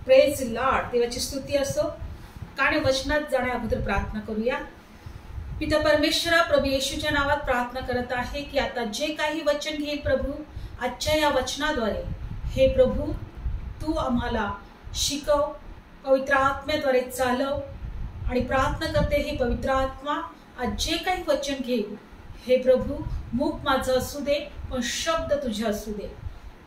Praise Lord. देवाची स्तुती असो. काने वचनात जाण्या अगोदर प्रार्थना करूया. पिता परमेश्वरा, प्रभू येशूच्या नावात प्रार्थना करत आहे की आता जे काही वचन घेईल प्रभू, आजच्या या वचनाद्वारे हे प्रभू तू आम्हाला शिकव, पवित्र आत्म्याद्वारे चालव. आणि प्रार्थना करते हे पवित्र आत्मा आज जे काही वचन घेईल हे प्रभू मुख माझं असू दे पण शब्द तुझे असू दे.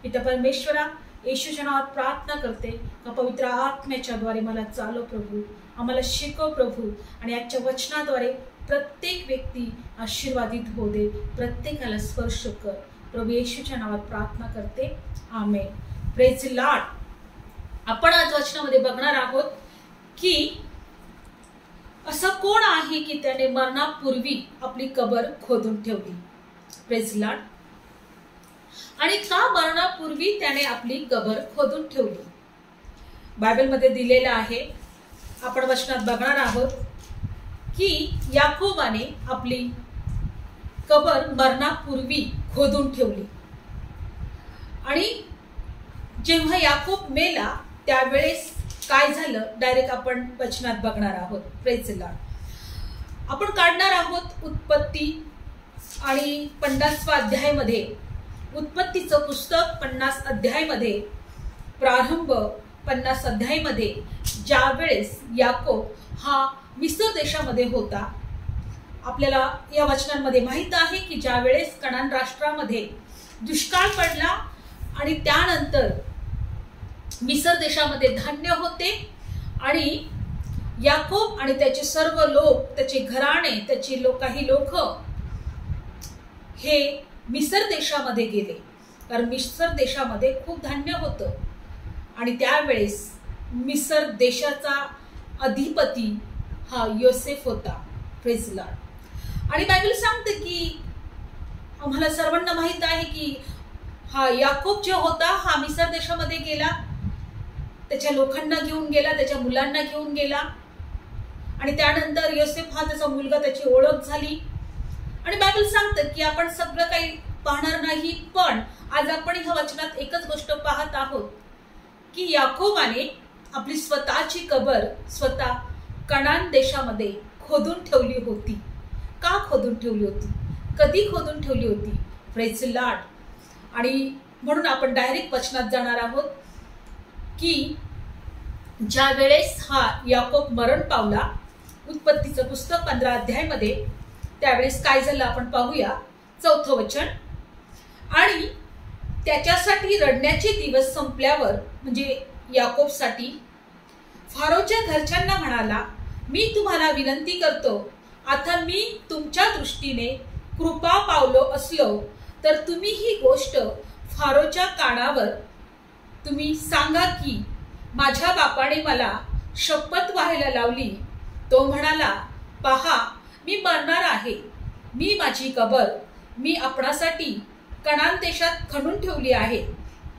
पिता परमेश्वरा, येशूच्या नावात प्रार्थना करते का पवित्र आत्म्याच्या द्वारे मला चालव प्रभू, आम्हाला शिकव प्रभू. आणि आजच्या वचनाद्वारे प्रत्येक व्यक्ती आशीर्वादित होऊ दे, प्रत्येकाला स्पर्श कर. प्रभू येशूच्या नावात प्रार्थना करते, आमेन. Praise Lord. आपण आज वचनामध्ये बघणार आहोत की असं कोण आहे की त्याने मरणापूर्वी आपली कबर खोदून ठेवली. Praise Lord. आणि का मरणापूर्वी त्याने आपली कबर खोदून ठेवली? बायबलमध्ये दिलेलं आहे. आपण वचनात बघणार आहोत की याकोबाने आपली कबर मरणापूर्वी खोदून ठेवली. आणि जेव्हा याकोब मेला त्यावेळेस काय झालं डायरेक्ट आपण वचनात बघणार आहोत. Praise Lord. आपण काढणार आहोत उत्पत्ती आणि 50व्या अध्यायामध्ये, उत्पत्तीचं पुस्तक 50 अध्यायामध्ये, प्रारंभ 50 अध्यायामध्ये, ज्या वेळेस याकोब हा मिस्र देशामध्ये होता. आपल्याला या वचनांमध्ये माहित आहे की ज्या वेळेस कनान राष्ट्रामध्ये दुष्काळ पडला आणि त्यानंतर मिस्र देशामध्ये धान्य होते आणि याकोब आणि त्याचे सर्व लोक, त्याचे घराणे, त्याचे काही लोक हे मिस्र देशामध्ये गेले, कारण मिस्र देशामध्ये खूप धान्य होतं. आणि त्यावेळेस मिस्र देशाचा अधिपती हा योसेफ होता. Praise Lord. आणि बायबल सांगते की आम्हाला सर्वांना माहित आहे की हा याकोब जो होता हा मिस्र देशामध्ये गेला, त्याच्या लोकांना घेऊन गेला, त्याच्या मुलांना घेऊन गेला. आणि त्यानंतर योसेफ हा त्याचा मुलगा, त्याची ओळख झाली. आणि बायबल सांगतं की आपण सगळं काही पाहणार नाही, पण आज आपण ह्या वचनात एकच गोष्ट पाहत आहोत की याकोबाने आपली स्वतःची कबर स्वतः कनान देशामध्ये खोदून ठेवली होती. का खोदून ठेवली होती? कधी खोदून ठेवली होती? Praise Lord. आणि म्हणून आपण डायरेक्ट वचनात जाणार आहोत की ज्या वेळेस हा याकोब मरण पावला, उत्पत्तीचं पुस्तक 15 अध्यायामध्ये, त्यावेळेस काय झालं आपण पाहूया. 4थं वचन. आणि त्याच्यासाठी रडण्याचे दिवस संपल्यावर, म्हणजे याकोबसाठी, फारोच्या घरच्यांना म्हणाला, मी तुम्हाला विनंती करतो, आता मी तुमच्या दृष्टीने कृपा पावलो असलो तर तुम्ही ही गोष्ट फारोच्या कानावर तुम्ही सांगा की माझ्या बापाने मला शपथ व्हायला लावली. तो म्हणाला, पहा मी मरणार आहे, मी माझी कबर मी आपणासाठी कनान देशात खणून ठेवली आहे,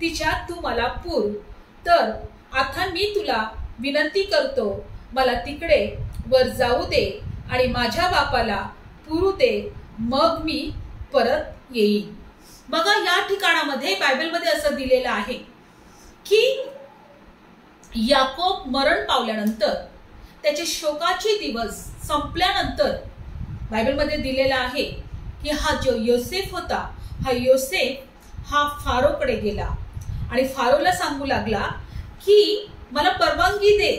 तिच्यात तू मला पूर. तर आता मी तुला विनंती करतो, मला तिकडे वर जाऊ दे आणि माझ्या बापाला पुरू दे, मग मी परत येईन. बघा या ठिकाणामध्ये बायबलमध्ये असं दिलेलं आहे की याकोब मरण पावल्यानंतर, त्याचे शोकाचे दिवस संपल्यानंतर बायबलमध्ये दिलेला आहे की हा जो योसेफ होता, हा योसेफ हा फारोकडे गेला आणि फारोला सांगू लागला की मला परवानगी दे,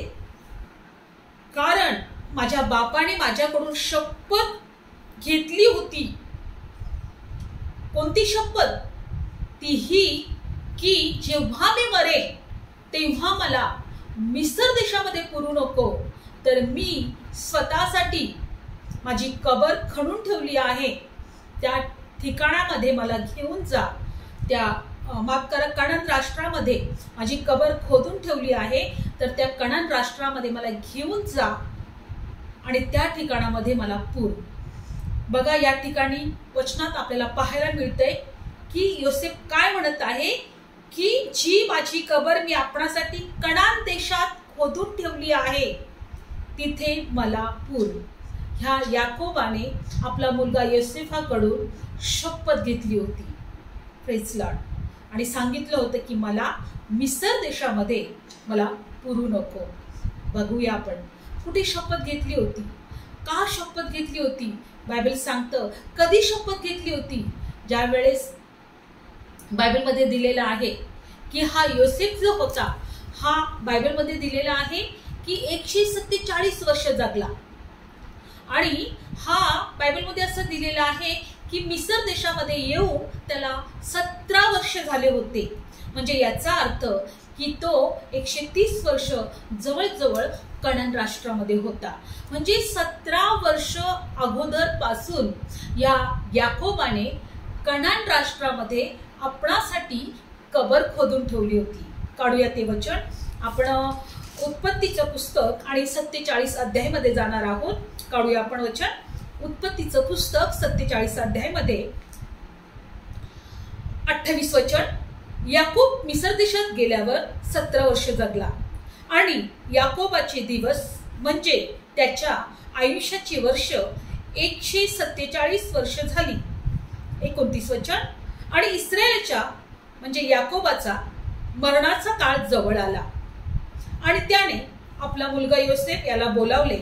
कारण माझ्या बापाने माझ्याकडून शपथ घेतली होती. कोणती शपथ? ती ही की जेव्हा मी मरेन तेव्हा मला मिस्र देशामध्ये पुरू नको, तर मी स्वतःसाठी माझी कबर खणून ठेवली आहे, त्या ठिकाणामध्ये मला घेऊन जा. त्या माफ करा, कनान राष्ट्रामध्ये माझी कबर खोदून ठेवली आहे, तर त्या कनान राष्ट्रामध्ये मला घेऊन जा आणि त्या ठिकाणामध्ये मला पूर. बघा या ठिकाणी वचनात आपल्याला पाहायला मिळतंय की योसेफ काय म्हणत आहे की जी माझी कबर मी आपणासाठी कनान देशात खोदून ठेवली आहे, तिथे मला पूर. ह्या याकोबाने आपला मुलगा योसेफाकडून शपथ घेतली होती. Praise Lord. आणि सांगितलं होतं की मला मिस्र देशामध्ये मला पुरू नको. बघूया आपण कुठे शपथ घेतली होती, का शपथ घेतली होती. बायबल सांगतं कधी शपथ घेतली होती. ज्या वेळेस बायबलमध्ये दिलेला आहे की हा योसेफ जो होता, हा बायबलमध्ये दिलेला आहे की 147 वर्ष जगला. आणि हा बायबलमध्ये असं दिलेलं आहे की मिस्र देशामध्ये येऊन त्याला 17 वर्ष झाले होते. म्हणजे याचा अर्थ की तो 130 वर्ष जवळजवळ कनान राष्ट्रामध्ये होता. म्हणजे 17 वर्ष अगोदर पासून या याकोबाने कनान राष्ट्रामध्ये आपणासाठी कबर खोदून ठेवली होती. काढूया ते वचन. आपण उत्पत्तीचं पुस्तक आणि 47 अध्यायामध्ये जाणार आहोत. काढूया आपण वचन. उत्पत्तीचं पुस्तक 47 अध्यायामध्ये 28 वचन. याकोब मिस्र देशात गेल्यावर 17 वर्ष जगला आणि याकोबाचे दिवस म्हणजे त्याच्या आयुष्याची वर्ष 147 वर्ष झाली. 29 वचन. आणि इस्रायलच्या म्हणजे याकोबाचा मरणाचा काळ जवळ आला आणि त्याने आपला मुलगा योसेफ याला बोलावले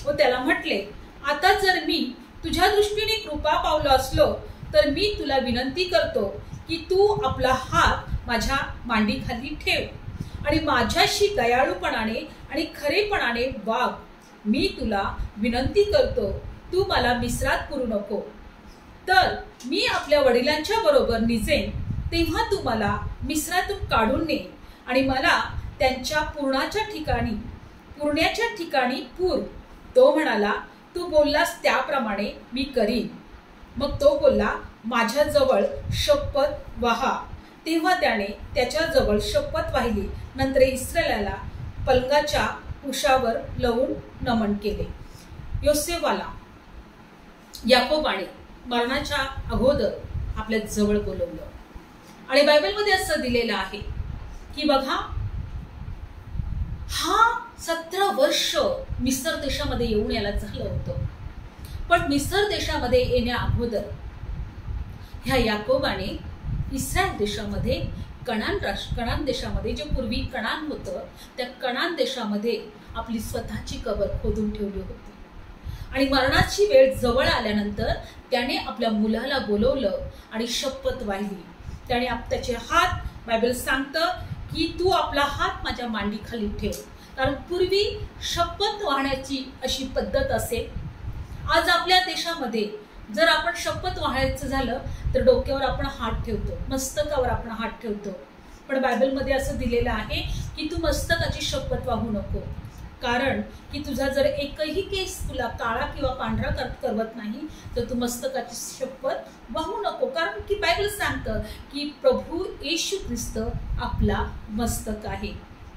व त्याला म्हटले, आता जर मी तुझ्या दृष्टीने कृपा पावलो असलो तर मी तुला विनंती करतो की तू आपला हात माझ्या मांडीखाली ठेव आणि माझ्याशी दयाळूपणाने आणि खरेपणाने वाग. मी तुला विनंती करतो, तू मला मिस्रात पुरू नको. तर मी आपल्या वडिलांच्या बरोबर निजेन तेव्हा तू मला मिस्रातून काढून ने आणि मला त्यांच्या पुरण्याच्या ठिकाणी पूर. तो म्हणाला, तू बोललास त्याप्रमाणे मी करीन. मग तो बोलला, माझ्या जवळ शपथ वाहा. तेव्हा त्याने त्याच्या जवळ शपथ वाहिली. नंतर इस्रायलाला पलंगाच्या उशावर लवून नमन केले. योसेफाला याकोबाने मरणाच्या अगोदर आपल्या जवळ बोलवलं. आणि बायबलमध्ये असं दिलेलं आहे की बघा, हा 17 वर्ष मिस्र देशामध्ये येऊन याला झालं होतं. पण मिस्र देशामध्ये येण्या अगोदर ह्या याकोबाने इस्रायल देशामध्ये कनान देशामध्ये, जे पूर्वी कनान होतं, त्या कनान देशामध्ये आपली स्वतःची कबर खोदून ठेवली होती. आणि मरणाची वेळ जवळ आल्यानंतर त्याने आपल्या मुलाला बोलवलं आणि शपथ वाहिली. त्याने त्याचे हात, बायबल सांगतं की तू आपला हात माझ्या मांडीखाली ठेव. कारण पूर्वी शपथ वाहण्याची अशी पद्धत असेल. आज आपल्या देशामध्ये जर आपण शपथ वाहायचं झालं तर डोक्यावर आपण हात ठेवतो, मस्तकावर आपण हात ठेवतो. पण बायबलमध्ये असं दिलेलं आहे की तू मस्तकाची शपथ वाहू नको. कारण की तुझा जर एकही केस तुला काळा किंवा पांढरा करवत नाही तर तू मस्तकाची शपथ वाहू नको. कारण की बायबल सांगतं की प्रभू येशू ख्रिस्त आपला मस्तक आहे.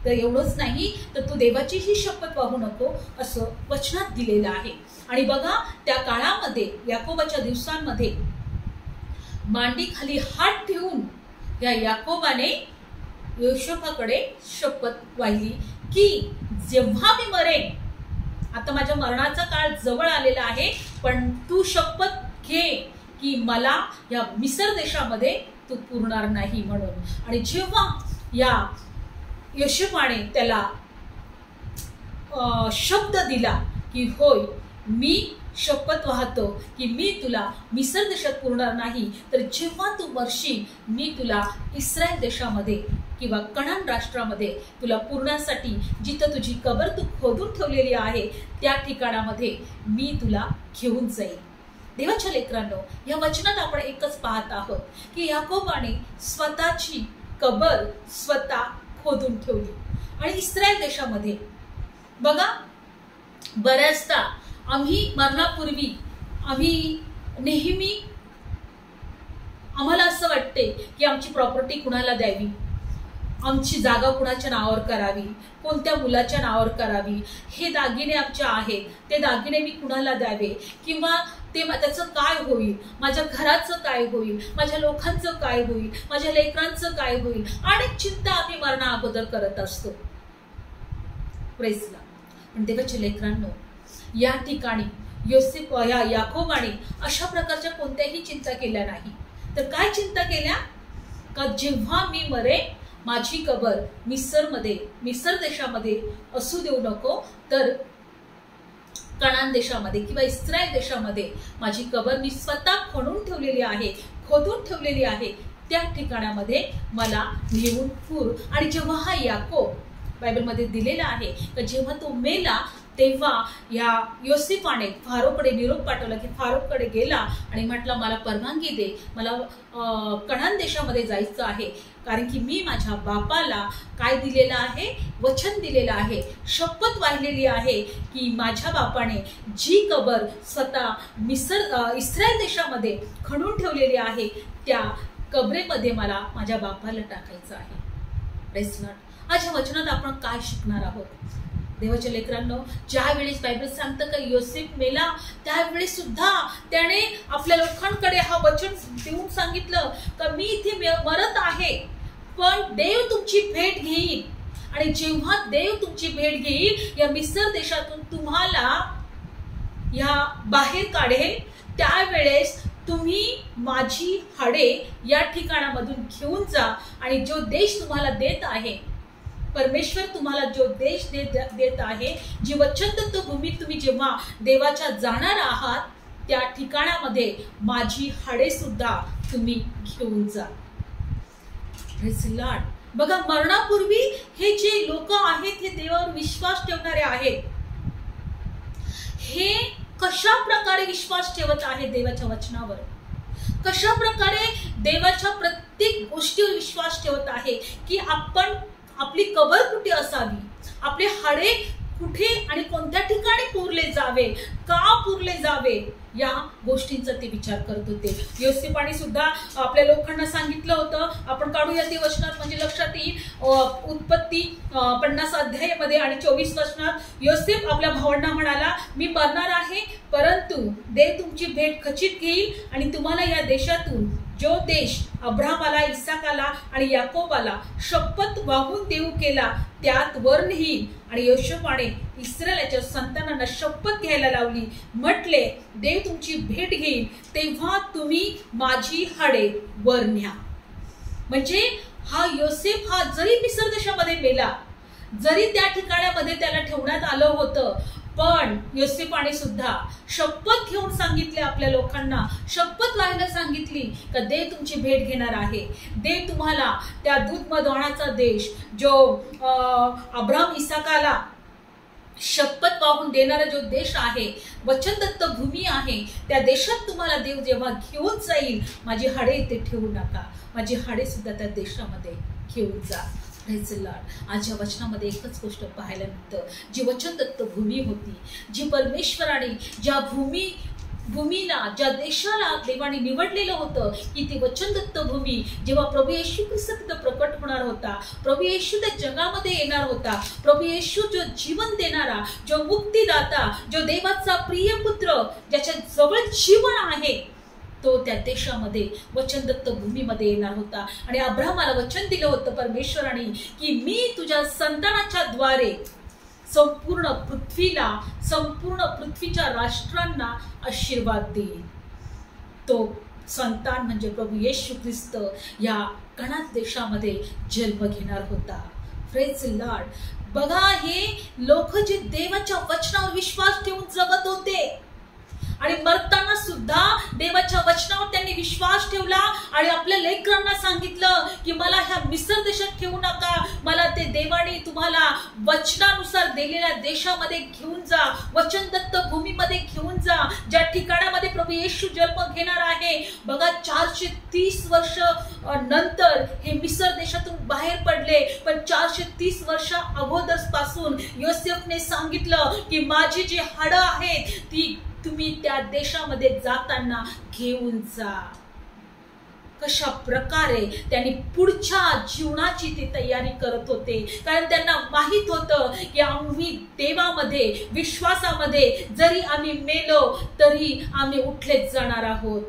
तर एवढंच नाही तर तू देवाची ही शपथ वाहू नको असं वचनात दिलेलं आहे. आणि बघा, त्या काळामध्ये याकोबाच्या दिवसांमध्ये मांडीखाली हात ठेवून या याकोबाने योसेफाकडे शपथ वाहिली की जेव्हा मी मरेन, आता माझ्या मरणाचा काळ जवळ आलेला आहे, पण तू शपथ घे की मला या मिस्र देशामध्ये तू पुरणार नाही म्हणून. आणि जेव्हा या योसेफाने त्याला शब्द दिला की होय, मी शपथ वाहतो की मी तुला मिस्र देशात पुरणार नाही, तर जेव्हा तू मरशील मी तुला इस्रायल देशामध्ये किंवा कनान राष्ट्रामध्ये तुला पुरण्यासाठी जिथं तुझी कबर तू खोदून ठेवलेली आहे त्या ठिकाणामध्ये मी तुला घेऊन जाईल. देवाच्या लेकरांनो, या वचनात आपण एकच पाहत आहोत की याकोबाने स्वतःची कबर स्वतः खोदून ठेवली. आणि इस्रायल देशामध्ये बघा, बऱ्याचदा आम्ही मरणापूर्वी नेहमी आम्हाला असं वाटते की आमची प्रॉपर्टी कुणाला द्यावी, आमची जागा कुणाच्या नावावर करावी, कोणत्या मुलाच्या नावावर करावी, हे दागिने आमचे आहेत ते दागिने मी कुणाला द्यावे, किंवा त्याचं काय होईल, माझ्या घराचं काय होईल, माझ्या लोकांचं काय होईल, माझ्या लेकरांचं काय होईल, अनेक चिंता आम्ही मरणा अगोदर करत असतो. प्रेज ला. पण देवाच्या लेकरांनो, या ठिकाणी याकोबाने अशा प्रकारच्या कोणत्याही चिंता केल्या नाही. तर काय चिंता केल्या? का जेव्हा मी मरे माझी कबर मिसर देशामध्ये असू देऊ नको, तर कनान देशामध्ये किंवा इस्रायल देशामध्ये माझी कबर मी स्वतः खोदून ठेवलेली आहे त्या ठिकाणामध्ये मला नेऊन पूर. आणि जेव्हा हा याकोब बायबलमध्ये दिलेला आहे की जेव्हा तो मेला तेव्हा या योसेफाने फारोकडे निरोप पाठवला, की फारोकडे गेला आणि म्हटलं मला परवानगी दे, मला कनान देशामध्ये जायचं आहे, कारण की मी माझ्या बापाला काय दिलेलं आहे, वचन दिलेलं आहे, शपथ वाहिलेली आहे की माझ्या बापाने जी कबर स्वतः इस्रायल देशामध्ये खणून ठेवलेली आहे त्या कबरेमध्ये मला माझ्या बापाला टाकायचं आहे. Praise Lord. आज या वचनात आपण काय शिकणार आहोत? देवाच्या लेकरांनो, ज्या वेळेस बायबल सांगतं का योसेफ मेला त्यावेळेस सुद्धा त्याने आपल्या लोकांकडे हा वचन देऊन सांगितलं का मी इथे मरत आहे, पण देव तुमची भेट घेईल. आणि जेव्हा देव तुमची भेट घेईल या मिस्र देशातून तुम्हाला या बाहेर काढेल, त्यावेळेस तुम्ही माझी हाडे या ठिकाणामधून घेऊन जा आणि जो देश तुम्हाला देत आहे, परमेश्वर तुम्हाला जो देश देत आहे, जी वचनदत्त भूमी तुम्ही जेव्हा देवाच्या जाणार आहात त्या ठिकाणामध्ये माझी हाडे सुद्धा तुम्ही घेऊन जा. Praise Lord. बघा, मरणापूर्वी हे जे लोक आहेत हे देवावर विश्वास ठेवणारे आहेत, हे कशा प्रकारे विश्वास ठेवत आहे देवाच्या वचनावर, कशा प्रकारे देवाच्या प्रत्येक गोष्टीवर विश्वास ठेवत आहे की आपण आपली कबर कुठे असावी, आपले हाडे कुठे आणि कोणत्या ठिकाणी पुरले जावे, का पुरले जावे, या गोष्टींचा ते विचार करत होते. योसेफाने सुद्धा आपल्या लोकांना सांगितलं होतं, आपण काढूया ते वचनात म्हणजे लक्षात येईल. उत्पत्ती 50 अध्यायामध्ये आणि 24 वचनात योसेफ आपल्या भावांना म्हणाला, मी मरणार आहे, परंतु देव तुमची भेट खचित घेईल आणि तुम्हाला या देशातून जो देश अब्राहमाला, इसाकाला आणि याकोबाला शपथ वाहून देऊ केला त्यात वर नेईल. आणि योसेफाने इस्रायलाच्या संतानांना शपथ घ्यायला लावली, म्हटले देव तुमची भेट घेईल तेव्हा तुम्ही माझी हाडे वर न्या. म्हणजे हा योसेफ हा जरी मिस्र देशामध्ये मेला, जरी त्या ठिकाणामध्ये त्याला ठेवण्यात आलं होतं, पण योसेफाने सुद्धा शपथ घेऊन सांगितले आपल्या लोकांना, शपथ व्हायला सांगितली का देव तुमची भेट घेणार आहे, देव तुम्हाला त्या दूध मध वाणाचा देश जो अब्राहम इसाकाला शपथ वाहून देणारा जो देश आहे, वचनदत्त भूमी आहे, त्या देशात तुम्हाला देव जेव्हा घेऊन जाईल, माझी हाडे इथे ठेवू नका, माझी हाडे सुद्धा त्या देशामध्ये घेऊन जा. Praise Lord. आज या वचनामध्ये एकच गोष्ट पाहायला मिळतं, जी वचनदत्त भूमी होती, जी परमेश्वराने ज्या भूमीला, ज्या देशाला देवाने निवडलेलं होतं की ती वचनदत्त भूमी, जेव्हा प्रभू येशू ख्रिस्त तिथं प्रकट होणार होता, प्रभू येशू त्या जगामध्ये येणार होता, प्रभू येशू जो जीवन देणारा, जो मुक्तीदाता, जो देवाचा प्रिय पुत्र, ज्याच्या जवळ जीवन आहे, तो त्या देशामध्ये वचनदत्त भूमीमध्ये येणार होता. आणि अब्राहमाला वचन दिलं होतं परमेश्वराने की मी तुझ्या संतानाच्या द्वारे संपूर्ण पृथ्वीच्या राष्ट्रांना आशीर्वाद देईल. तो संतान म्हणजे प्रभू येशू ख्रिस्त या कनान देशामध्ये जन्म घेणार होता. Praise Lord. बघा, हे लोक जे देवाच्या वचनावर विश्वास ठेवून जगत होते आणि मरताना सुद्धा देवाच्या वचनावर त्यांनी विश्वास ठेवला आणि आपल्या लेकरांना सांगितलं की मला ह्या मिस्र देशात ठेवू नका, मला ते देवाने तुम्हाला वचनानुसार दिलेल्या देशामध्ये घेऊन जा, वचनदत्त भूमीमध्ये घेऊन जा, ज्या ठिकाणामध्ये प्रभू येशू जन्म घेणार आहे. बघा, 430 वर्ष नंतर हे मिस्र देशातून बाहेर पडले, पण 430 वर्ष अगोदर पासून योसेफने सांगितलं की माझी जी हाडं आहेत ती तुम्ही त्या देशामध्ये जाताना घेऊन जा. कशा प्रकारे त्यांनी पुढच्या जीवनाची ती तयारी करत होते, कारण त्यांना माहित होतं की आम्ही देवामध्ये, विश्वासामध्ये जरी आम्ही मेलो तरी आम्ही उठलेच जाणार आहोत.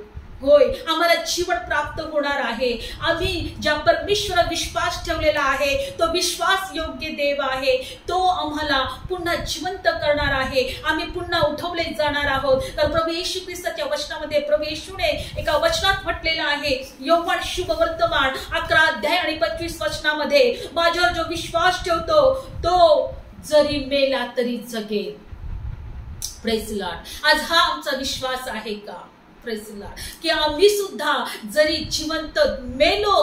होय, आम्हाला जीवन प्राप्त होणार आहे। आम्ही ज्या परमेश्वरावर विश्वास ठेवलेला आहे तो विश्वास योग्य देव आहे, तो आम्हाला पुन्हा जिवंत करणार आहे। आम्ही पुन्हा उठवले जाणार आहोत। तर प्रभू येशू ख्रिस्ताच्या वचनामध्ये प्रभू येशूने एका वचनात म्हटलेलं आहे, योहान शुभवर्तमान 11 अध्याय आणि 25 वचनामध्ये, माझ्यावर जो विश्वास ठेवतो तो जरी मेला तरी जगेल। Praise Lord. आज हा आमचा विश्वास आहे का? प्रेज लॉर्ड, की आम्ही सुद्धा जरी जिवंत मेलो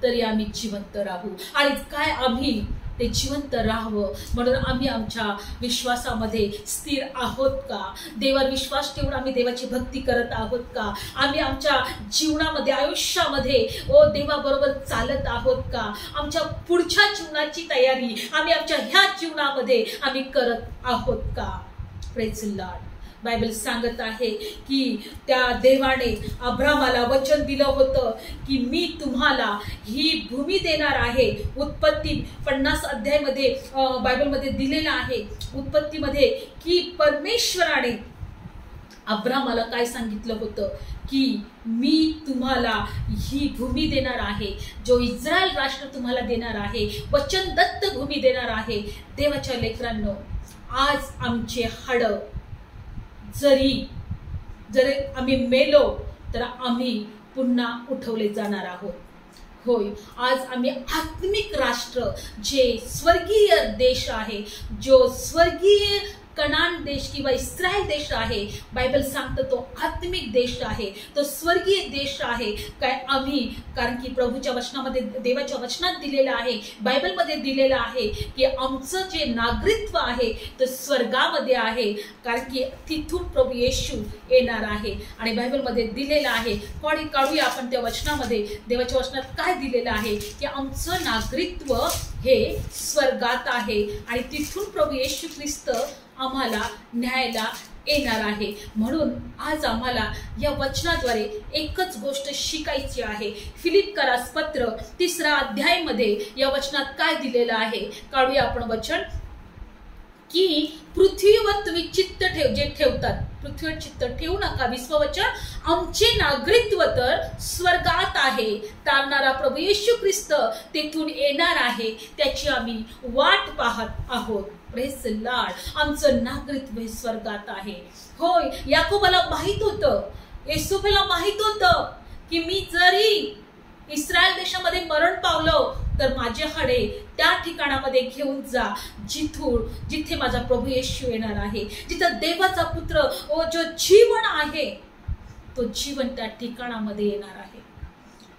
तरी आम्ही जिवंत राहू। आणि काय आम्ही ते जिवंत राहावं म्हणून आम्ही आमच्या विश्वासामध्ये स्थिर आहोत का? देवावर विश्वास ठेवून आम्ही देवाची भक्ती करत आहोत का? आम्ही आमच्या जीवनामध्ये आयुष्यामध्ये देवाबरोबर चालत आहोत का? आमच्या पुढच्या जीवनाची तयारी आम्ही आमच्या ह्या जीवनामध्ये आम्ही करत आहोत का? Praise Lord. बायबल सांगत आहे की त्या देवाने अब्रामाला वचन दिलं होतं की मी तुम्हाला ही भूमी देणार आहे। उत्पत्ती 50 अध्यायामध्ये बायबलमध्ये दिलेलं आहे, उत्पत्तीमध्ये, की परमेश्वराने अब्रामाला काय सांगितलं होतं की मी तुम्हाला ही भूमी देणार आहे, जो इस्रायल राष्ट्र तुम्हाला देणार आहे, वचनदत्त भूमी देणार आहे। देवाच्या लेकरांनो, आज आमचे हाडं जरी आम्ही मेलो तर आम्ही पुन्हा उठवले जाणार आहोत। होय, आज आम्ही आत्मिक राष्ट्र, जे स्वर्गीय देश आहे, जो स्वर्गीय कनान देश किंवा इस्रायल देश आहे, बायबल सांगतं तो आत्मिक देश आहे, तो स्वर्गीय देश आहे। काय आम्ही, कारण की प्रभूच्या वचनामध्ये, देवाच्या वचनात दिलेलं आहे, बायबलमध्ये दिलेलं आहे की आमचं जे नागरिकत्व आहे ते स्वर्गामध्ये आहे, कारण की तिथून प्रभू येशू येणार आहे। आणि बायबलमध्ये दिलेलं आहे, काढूया आपण त्या वचनामध्ये, देवाच्या वचनात काय दिलेलं आहे की आमचं नागरिकत्व हे स्वर्गात आहे आणि तिथून प्रभू येशू ख्रिस्त आम्हाला न्यायला येणार आहे। म्हणून आज आम्हाला या वचनाद्वारे एकच गोष्ट शिकायची आहे। फिलिप्पियरास पत्र 3 अध्यायामध्ये या वचनात काय दिलेलं आहे, काढूया आपण वचन, की पृथ्वीवर तुम्ही चित्त ठेवतात, पृथ्वीवर चित्त ठेवू नका। 20वं वचन, आमचे नागरिकत्व तर स्वर्गात आहे, तारणारा प्रभू येशू ख्रिस्त तेथून येणार आहे, त्याची आम्ही वाट पाहत आहोत। Praise Lord. आमचं नागरिकत्व स्वर्गात आहे। होय, याकोबाला माहित होतं, येशूला माहित होतं की मी जरी इस्रायल देशामध्ये मरण पावलो तर माझे हाडे त्या ठिकाणामध्ये घेऊन जा जिथे माझा प्रभू येशू येणार आहे, जिथं देवाचा पुत्र जो जीवन आहे तो जीवन त्या ठिकाणामध्ये येणार आहे।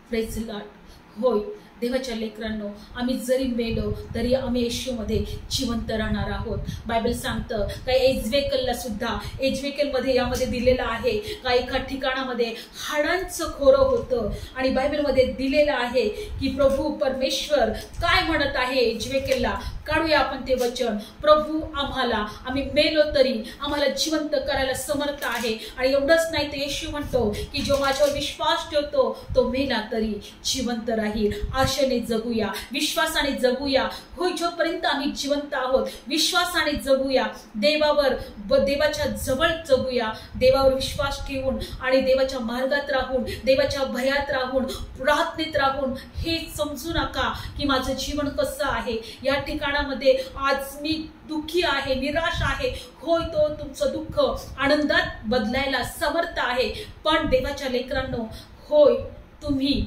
Praise Lord. होय, देवाच्या लेकरांनो, आम्ही जरी मेलो तरी आम्ही येशूमध्ये जिवंत राहणार आहोत। बायबल सांगतं काय, एजवेकलला सुद्धा, एजवेकलमध्ये यामध्ये दिलेलं आहे का एका ठिकाणामध्ये हाडांचं खोरं होतं आणि बायबलमध्ये दिलेलं आहे की प्रभू परमेश्वर काय म्हणत आहे एजवेकलला, काढूया आपण ते वचन, प्रभू आम्ही मेलो तरी आम्हाला जिवंत करायला समर्थ आहे। आणि एवढंच नाही तर येशू म्हणतो की जो माझ्यावर विश्वास ठेवतो तो मेला तरी जिवंत राहील। आशेने जगूया, विश्वासाने जगूया। होय, जोपर्यंत आम्ही जिवंत आहोत विश्वासाने जगूया, देवाच्या जवळ जगूया, देवावर विश्वास ठेवून आणि देवाच्या मार्गात राहून, देवाच्या भयात राहून, प्रार्थनेत राहून। हे समजू नका की माझं जीवन कसं आहे, या ठिकाणामध्ये आज मी दुःखी आहे, निराश आहे। होय, तो तुमचं दुःख आनंदात बदलायला समर्थ आहे। पण देवाच्या लेकरांनो, होय, तुम्ही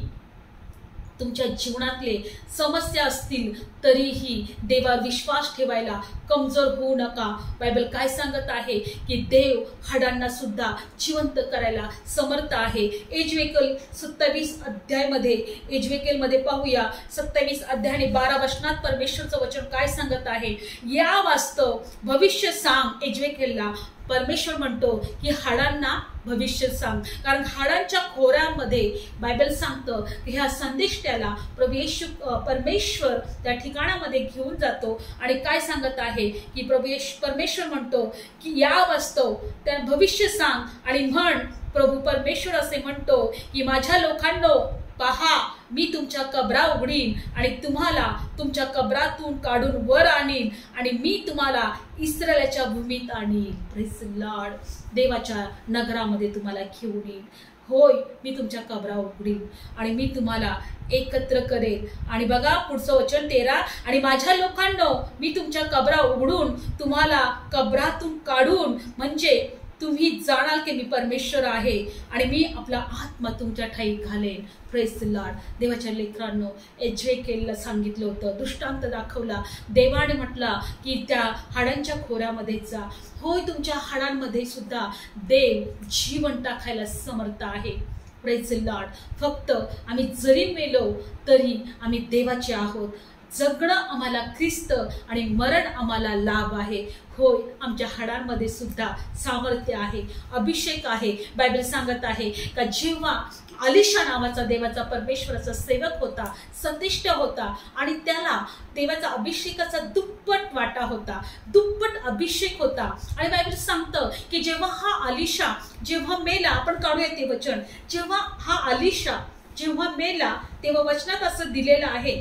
तुमच्या जीवनातले समस्या असतील तरीही देवावर विश्वास ठेवायला कमजोर होऊ नका। बायबल काय सांगत आहे की देव हाडांना सुद्धा जिवंत करायला समर्थ आहे। एजवेकल 27 अध्यायामध्ये, एजवेकलमध्ये पाहूया 27 अध्याय आणि 12 वचनात परमेश्वरचं वचन काय सांगत आहे, या वास्तव भविष्य सांग। एजवेकलला परमेश्वर म्हणतो की हाडांना भविष्य सांग, कारण हाडांच्या खोऱ्यामध्ये बायबल सांगतं की ह्या संदेष्ट्याला प्रभू येशू परमेश्वर त्या ठिकाणामध्ये घेऊन जातो आणि काय सांगत आहे की परमेश्वर म्हणतो की या वास्तव त्या भविष्य सांग आणि म्हण, प्रभू परमेश्वर असे म्हणतो की माझ्या लोकांनो, पहा मी तुमच्या कबरा उघडीन आणि तुम्हाला तुमच्या कबरातून काढून वर आणीन आणि मी तुम्हाला इस्रायलच्या भूमीत आणीन। Praise Lord. देवाच्या नगरामध्ये तुम्हाला घेऊन येईन। होय, मी तुमच्या कबरा उघडीन आणि मी तुम्हाला एकत्र करेल. आणि बघा पुढचं वचन 13, आणि माझ्या लोकांनो, मी तुमच्या कबरा उघडून तुम्हाला कबरातून काढून, म्हणजे तुम्ही जाणाल की मी परमेश्वर आहे आणि मी आपला आत्मा तुमच्या ठाई घालेन. Praise the Lord. देवाच्या लेकरांनो, एजरेकेलला सांगितलं होतं, दृष्टांत दाखवला. देवाने म्हटला की त्या हाडांच्या खोऱ्यामध्ये जा. होय, तुमच्या हाडांमध्ये सुद्धा देव जीवन टाकायला समर्थ आहे. Praise the Lord. फक्त आम्ही जरी मेलो तरी आम्ही देवाचे आहोत. जगणं आम्हाला ख्रिस्त आणि मरण आम्हाला लाभ आहे. होय, आमच्या हाडांमध्ये सुद्धा सामर्थ्य आहे, अभिषेक आहे. बायबल सांगत आहे का जेव्हा अलिशा नावाचा देवाचा परमेश्वराचा सेवक होता, संदिष्ट होता, आणि त्याला देवाचा अभिषेकाचा दुप्पट वाटा होता, दुप्पट अभिषेक होता. आणि बायबल सांगतं की जेव्हा हा अलिशा जेव्हा मेला, आपण काढूया ते वचन, जेव्हा हा अलिशा जेव्हा मेला तेव्हा वचनात असं दिलेलं आहे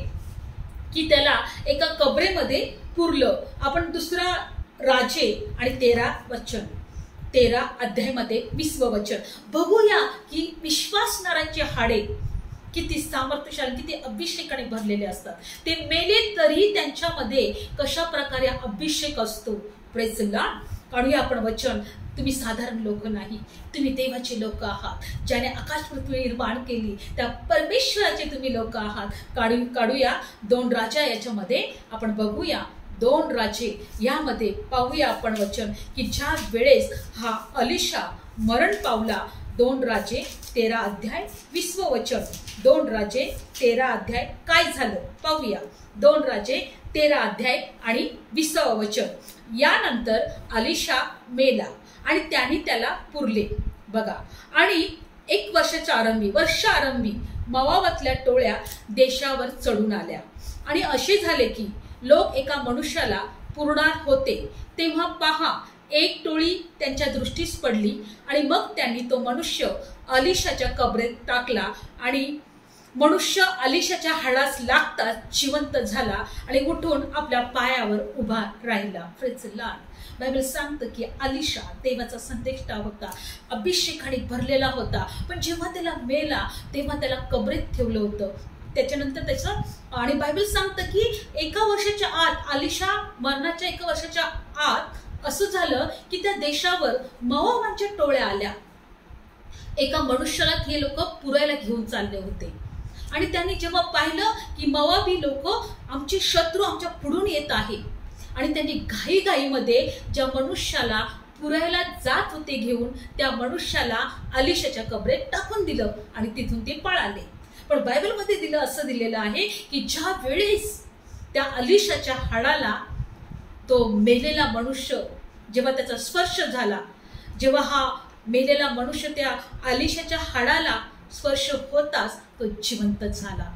की त्याला एका कबरेमध्ये पुरलं. आपण दुसरा राजे आणि 13 अध्यायामध्ये 20 वचन बघूया की विश्वासणाऱ्यांचे हाडे किती सामर्थ्यशाली, किती अभिषेकाने भरलेले असतात. ते मेले तरी त्यांच्यामध्ये कशा प्रकारे अभिषेक असतो. Praise the Lord. काढूया आपण वचन. तुम्ही साधारण लोक नाही, तुम्ही देवाचे लोक आहात. ज्याने आकाश पृथ्वी निर्माण केली त्या परमेश्वराचे तुम्ही लोक आहात. काढूया 2 राजा याच्यामध्ये आपण बघूया. 2 राजे यामध्ये पाहूया आपण वचन की ज्या वेळेस हा अलिशा मरण पावला. 2 राजे 13 अध्याय 20 वचन. 2 राजे 13 अध्याय काय झालं पाहूया. 2 राजे 13 अध्याय आणि 20 वचन. यानंतर अलिशा मेला आणि त्यांनी त्याला पुरले. बघा, आणि 1 वर्ष आरंभी मोवाबातल्या टोळ्या देशावर चढून आल्या. आणि असे झाले की लोक एका मनुष्याला पुरणार होते तेव्हा पहा, एक टोळी त्यांच्या दृष्टीस पडली आणि मग त्यांनी तो मनुष्य अलिशाच्या कबरेत टाकला. आणि मनुष्य अलिशाच्या हाडास लागताच जिवंत झाला आणि उठून आपल्या पायावर उभा राहिला. Praise the Lord. बायबल सांगतं की अलिशा देवाचा संदेष्टा होता, अभिषेकाने भरलेला होता, पण जेव्हा त्याला मेला तेव्हा त्याला कबरेत ठेवलं होतं. त्याच्यानंतर त्याचं आणि बायबल सांगतं की 1 वर्षाच्या आत, अलिशा मरणाच्या 1 वर्षाच्या आत असं झालं की त्या देशावर मोवाबांच्या टोळ्या आल्या. एका मनुष्याला हे लोक पुरायला घेऊन चालले होते. आणि त्यांनी जेव्हा पाहिलं की मोवाबी लोक आमचे शत्रू आमच्या पुढून येत आहे, आणि त्यांनी घाईघाईमध्ये ज्या मनुष्याला पुरायला जात होते घेऊन त्या मनुष्याला अलिशाच्या कबरेत टाकून दिलं आणि तिथून ते पळाले. पण बायबलमध्ये असं दिलेलं आहे की ज्या वेळेस त्या अलिशाच्या हाडाला तो मेलेला मनुष्य जेव्हा त्याचा स्पर्श झाला, जेव्हा हा मेलेला मनुष्य त्या अलिशाच्या हाडाला स्पर्श होताच तो जिवंत झाला.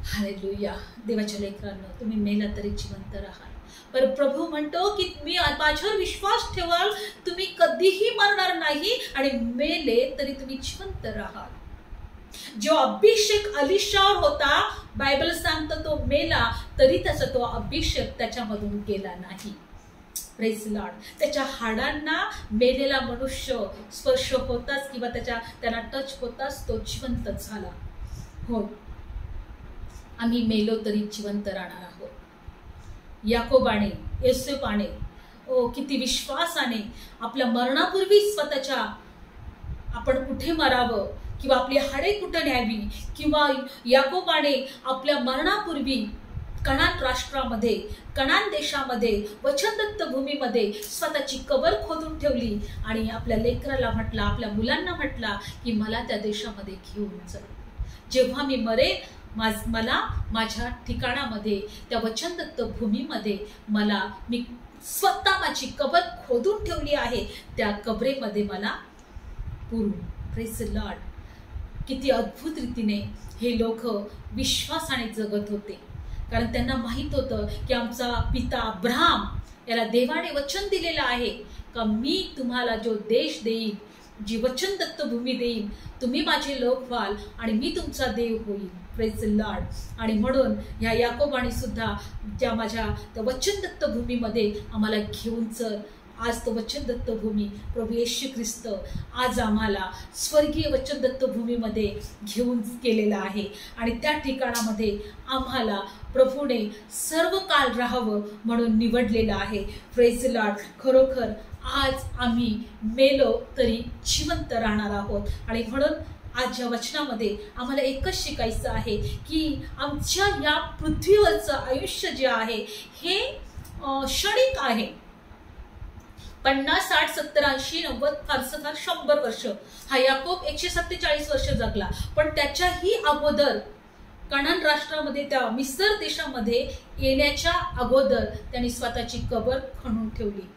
हालेलुया. देवाच्या लेकरांनो, तुम्ही मेला तरी जिवंत राहाल. पर प्रभू म्हणतो की तुम्ही माझ्यावर विश्वास ठेवाल, तुम्ही कधीही मरणार नाही आणि मेले तरी तुम्ही जिवंत राहाल. जो अभिषेक अलिशावर होता, बायबल सांगतं तो मेला तरी त्याचा तो अभिषेक त्याच्यामधून गेला नाही. Praise Lord. त्याच्या हाडांना मेलेला मनुष्य स्पर्श होताच किंवा त्यांना टच होताच तो जिवंत झाला. हो, आम्ही मेलो तरी जिवंत राहणार आहोत. याकोबाने, योसेफाने किती विश्वासाने आपल्या मरणापूर्वी स्वतःच्या आपण कुठे मरावं किंवा आपली हाडे कुठे न्यावी, किंवा याकोबाने आपल्या मरणापूर्वी कनान राष्ट्रामध्ये, कनान देशामध्ये, वचनदत्त भूमीमध्ये स्वतःची कबर खोदून ठेवली आणि आपल्या लेकराला म्हटला, आपल्या मुलांना म्हटला की मला त्या देशामध्ये घेऊन चल. जेव्हा मी मरेन मला माझ्या ठिकाणामध्ये, त्या वचनदत्त भूमीमध्ये मी स्वतः माझी कबर खोदून ठेवली आहे, त्या कबरेमध्ये मला पुरून. Praise the Lord. किती अद्भुत रीतीने हे लोक विश्वासाने जगत होते, कारण त्यांना माहित होतं की आमचा पिता अब्राहम याला देवाने वचन दिलेलं आहे का मी तुम्हाला जो देश देईन, जी वचनदत्त भूमी देईन, तुम्ही माझे लोक व्हाल आणि मी तुमचा देव होईल. Praise the Lord. आणि म्हणून ह्या याकोबाने सुद्धा त्या माझ्या त्या वचनदत्त भूमीमध्ये आम्हाला घेऊन चल, आज तो वचनदत्त भूमी प्रभू येशू ख्रिस्त आज आम्हाला स्वर्गीय वचनदत्त भूमीमध्ये घेऊन गेलेला आहे आणि त्या ठिकाणामध्ये आम्हाला प्रभूने सर्व काळ राहावं म्हणून निवडलेलं आहे. Praise the Lord. खरोखर आज आम्ही मेलो तरी जिवंत राहणार आहोत आणि म्हणून आज या वचनामध्ये आम्हाला एकच शिकायचं आहे की आमच्या या पृथ्वीवरचं आयुष्य जे आहे हे क्षणिक आहे. 50, 60, 70, 80, 90 फारसं फार 100 वर्ष. हा याकोब 147 वर्ष जगला, पण त्याच्याही अगोदर कनान राष्ट्रामध्ये त्या मिस्र देशामध्ये येण्याच्या अगोदर त्यांनी स्वतःची कबर खणून ठेवली.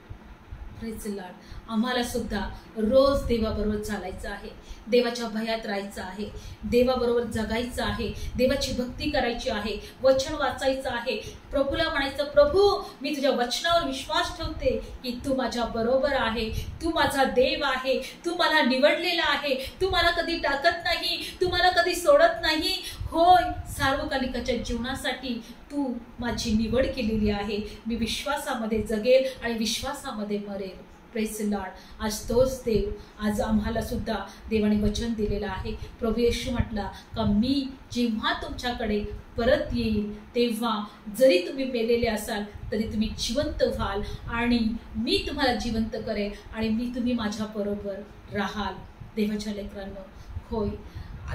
Praise the Lord. आम्हाला सुद्धा रोज देवाबरोबर चालायचं आहे, देवाच्या भयात राहायचं आहे, देवाबरोबर जगायचं आहे, देवाची भक्ती करायची आहे, वचन वाचायचं आहे. प्रभूला म्हणायचं, प्रभू मी तुझ्या वचनावर विश्वास ठेवते की तू माझ्या बरोबर आहे, तू माझा देव आहे, तू मला निवडलेला आहे, तू मला कधी टाकत नाही, तू मला कधी सोडत नाही. होय, सार्वकालिकाच्या जीवनासाठी तू माझी निवड केलेली आहे. मी विश्वासामध्ये जगेल आणि विश्वासामध्ये मरेल. Praise the Lord. आज तोच देव आज आम्हाला सुद्धा देवाने वचन दिलेलं आहे. प्रभू येशू म्हटला का मी जेव्हा तुमच्याकडे परत येईल तेव्हा जरी तुम्ही मेलेले असाल तरी तुम्ही जिवंत व्हाल आणि मी तुम्हाला जिवंत करेल आणि तुम्ही माझ्या बरोबर राहाल. देवाच्या लेकरांनो, होय,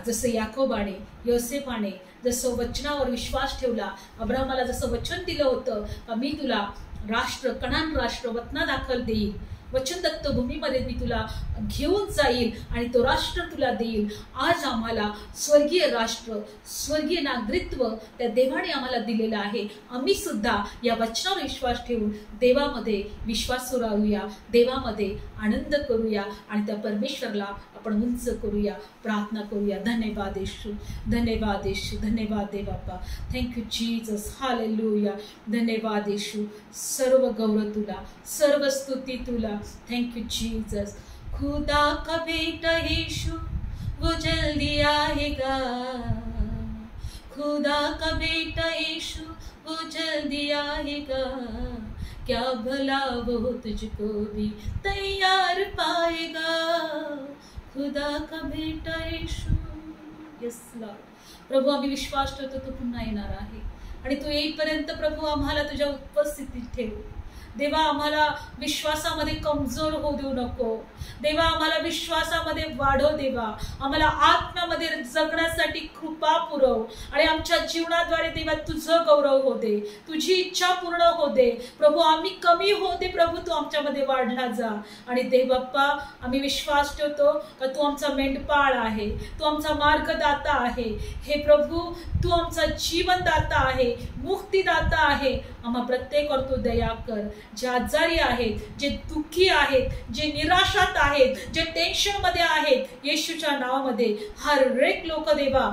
जसं याकोबाने योसेफाने जसं वचनावर विश्वास ठेवला, अब्राहमाला जसं वचन दिलं होतं का मी तुला राष्ट्र कनान राष्ट्र वतना दाखल देईल, वचनदत्त भूमीमध्ये मी तुला घेऊन जाईल आणि तो राष्ट्र तुला देईल. आज आम्हाला स्वर्गीय राष्ट्र स्वर्गीय नागरिकत्व त्या देवाने आम्हाला दिलेलं आहे. आम्ही सुद्धा या वचनावर विश्वास ठेवून देवामध्ये विश्वास राहूया, देवामध्ये आनंद करूया आणि त्या परमेश्वरला आपण उंच करूया, प्रार्थना करूया. धन्यवाद येशू, धन्यवाद येशू, धन्यवाद दे बाप्पा. Thank you Jesus. हालेलुया. धन्यवाद येशू. सर्व गौरव तुला, सर्व स्तुती तुला. Thank you Jesus. खुदा का बेटा यीशु वो जल्दी आएगा, खुदा का बेटा यीशु वो जल्दी आएगा, क्या भला वो तुझको भी तैयार पाएगा, खुदा का बेटा यीशु. Yes Lord. प्रभू आम्ही विश्वास ठेवतो तू पुन्हा येणार आहे आणि तू येईपर्यंत प्रभू आम्हाला तुझ्या उपस्थितीत ठेव. देवा आम्हाला विश्वासामध्ये कमजोर होऊ देऊ नको. देवा आम्हाला विश्वासामध्ये वाढव. देवा आम्हाला आत्म्यामध्ये जगण्यासाठी कृपा पुरव आणि आमच्या जीवनाद्वारे देवा तुझं गौरव हो दे, तुझी इच्छा पूर्ण हो दे. प्रभू आम्ही कमी हो दे, प्रभू तू आमच्यामध्ये वाढला जा. आणि देव बाप्पा आम्ही विश्वास ठेवतो का तू आमचा मेंढपाळ आहे, तू आमचा मार्गदाता आहे. हे प्रभू तू आमचा जीवनदाता आहे, मुक्तीदाता आहे. आम्हा प्रत्येकावर तू दया कर. जे आजारी आहेत, जे दुःखी आहेत, जे निराशात आहेत, जे टेन्शन मध्ये आहेत, येशूच्या नावामध्ये हर एक लोक देवा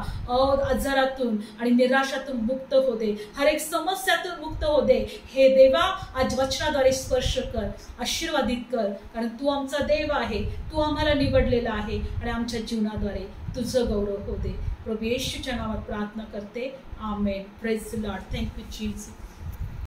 आजारातून आणि निराशातून मुक्त हो दे, हर एक समस्यातून मुक्त हो दे. हे देवा आज वचनाद्वारे स्पर्श कर, आशीर्वादित कर, कारण तू आमचा देव आहे, तू आम्हाला निवडलेला आहे आणि आमच्या जीवनाद्वारे तुझं गौरव हो दे. प्रभू येशूच्या नावात प्रार्थना करते. Amen. Praise the Lord. Thank you Jesus.